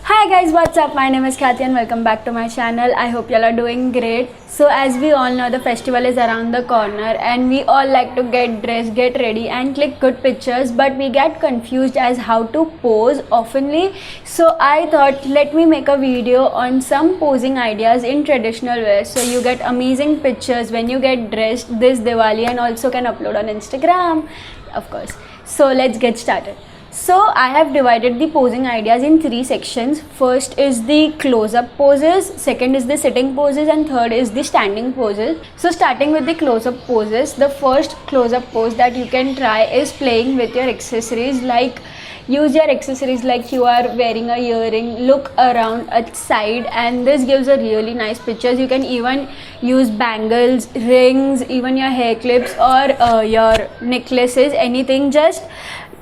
Hi guys, what's up? My name is Khyati and welcome back to my channel. I hope y'all are doing great. So as we all know, the festival is around the corner and we all like to get dressed, get ready and click good pictures, but we get confused as how to pose oftenly. So I thought let me make a video on some posing ideas in traditional wear so you get amazing pictures when you get dressed this Diwali and also can upload on Instagram, of course. So let's get started. So I have divided the posing ideas in three sections. First is the close-up poses, second is the sitting poses, and third is the standing poses. So starting with the close-up poses, the first close-up pose that you can try is playing with your accessories. Like use your accessories like you are wearing a earring, look around at side, and this gives a really nice pictures. You can even use bangles, rings, even your hair clips or your necklaces, anything. Just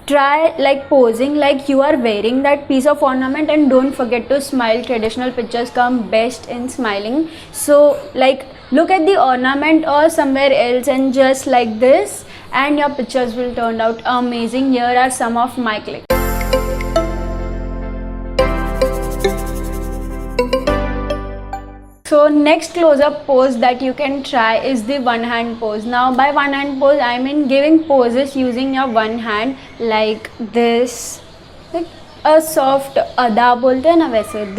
try like posing like you are wearing that piece of ornament, and don't forget to smile. Traditional pictures come best in smiling. So like look at the ornament or somewhere else and just like this, and your pictures will turn out amazing. Here are some of my clicks. So next close-up pose that you can try is the one hand pose. Now by one hand pose I mean giving poses using your one hand like this, like a soft ada bolte hain na वैसे,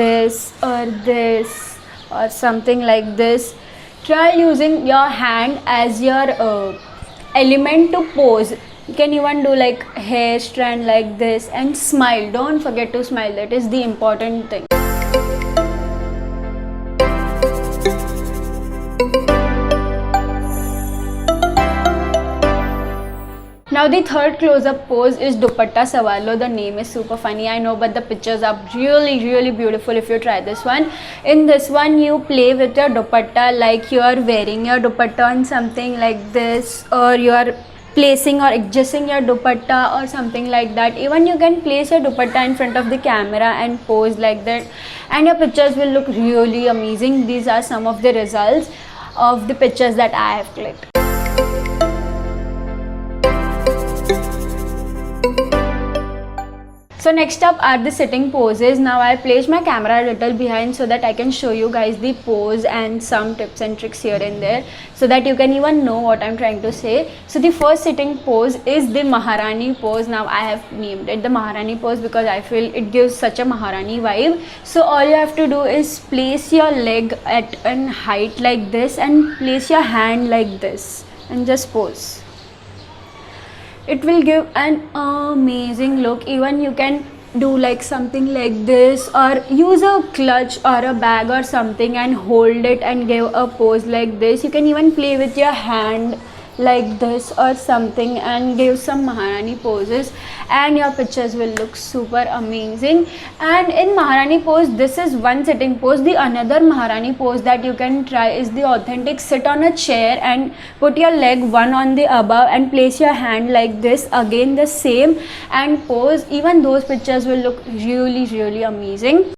this or something like this. Try using your hand as your element to pose. You can even do like hair strand like this and smile. Don't forget to smile, that is the important thing. Now the third close-up pose is dupatta sawalo. The name is super funny, I know, but the pictures are really beautiful if you try this one. In this one you play with your dupatta like you are wearing your dupatta on something like this, or you are placing or adjusting your dupatta or something like that. Even you can place your dupatta in front of the camera and pose like that, and your pictures will look really amazing. These are some of the results of the pictures that I have clicked. So next up are the sitting poses. Now I placed my camera a little behind so that I can show you guys the pose and some tips and tricks here and there so that you can even know what I'm trying to say. So the first sitting pose is the Maharani pose. Now I have named it the Maharani pose because I feel it gives such a Maharani vibe. So all you have to do is place your leg at an height like this and place your hand like this and just pose. It will give an amazing look. Even you can do like something like this, or use a clutch or a bag or something and hold it and give a pose like this. You can even play with your hand like this or something and give some Maharani poses, and your pictures will look super amazing. And in Maharani pose, this is one sitting pose. The another Maharani pose that you can try is the authentic sit on a chair and put your leg one on the above and place your hand like this, again the same, and pose. Even those pictures will look really amazing.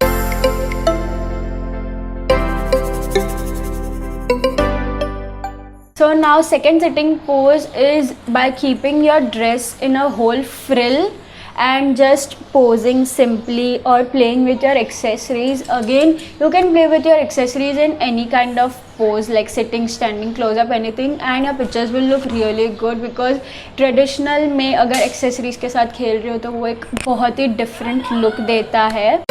So now second sitting pose is by keeping your dress in a whole frill and just posing simply or playing with your accessories. Again you can play with your accessories in any kind of pose like sitting, standing, close up, anything, and your pictures will look really good because traditional में अगर accessories के साथ खेल रहे हो तो वो एक बहुत ही different look देता है.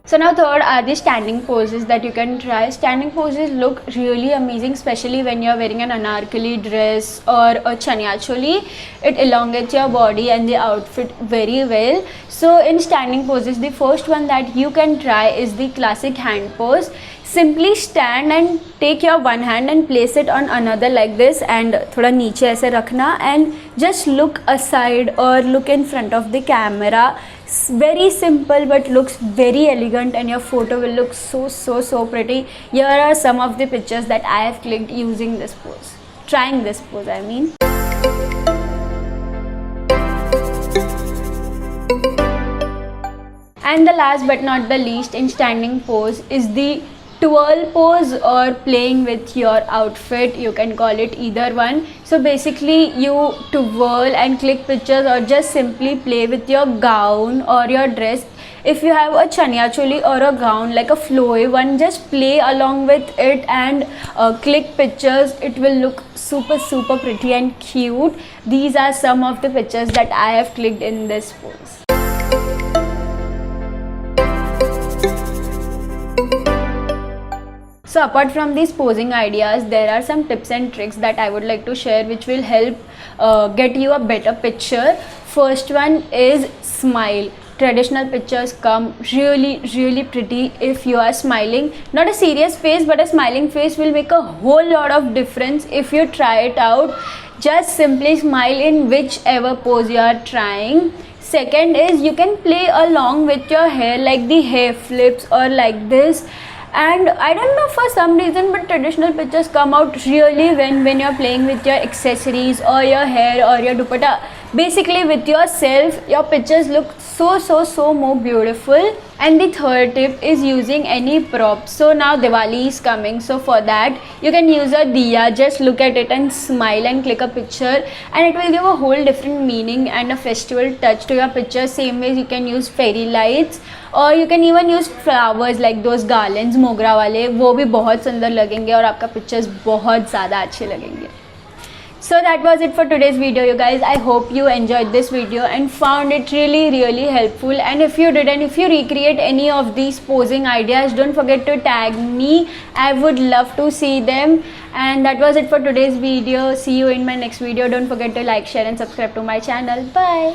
So now third are the standing poses that you can try. Standing poses look really amazing, especially when you are wearing an anarkali dress or a chaniya choli. It elongates your body and the outfit very well. So in standing poses, the first one that you can try is the classic hand pose. Simply stand and take your one hand and place it on another like this and thoda niche ऐसे रखना and just look aside or look in front of the camera. Very simple but looks very elegant, and your photo will look so pretty. Here are some of the pictures that I have clicked using this pose, trying this pose I mean. And the last but not the least in standing pose is the twirl pose or playing with your outfit, you can call it either one. So basically you twirl and click pictures or just simply play with your gown or your dress. If you have a chaniya choli or a gown like a flowy one, just play along with it and click pictures. It will look super pretty and cute. These are some of the pictures that I have clicked in this pose. So apart from these posing ideas, there are some tips and tricks that I would like to share which will help get you a better picture. First one is smile. Traditional pictures come really pretty if you are smiling. Not a serious face, but a smiling face will make a whole lot of difference if you try it out. Just simply smile in whichever pose you are trying. Second is you can play along with your hair, like the hair flips or like this. And I don't know, for some reason, but traditional pictures come out really when you're playing with your accessories or your hair or your dupatta. Basically with yourself, your pictures look so more beautiful. And the third tip is using any prop. So now Diwali is coming, so for that you can use a diya. Just look at it and smile and click a picture, and it will give a whole different meaning and a festival touch to your picture. Same way you can use fairy lights, और you can even use flowers like those garlands मोगरा वाले, वो भी बहुत सुंदर लगेंगे और आपका पिक्चर्स बहुत ज़्यादा अच्छे लगेंगे. So that was it for today's video, you guys. I hope you enjoyed this video and found it really helpful. And if you did, and if you recreate any of these posing ideas, don't forget to tag me. I would love to see them. And that was it for today's video. See you in my next video. Don't forget to like, share and subscribe to my channel. Bye.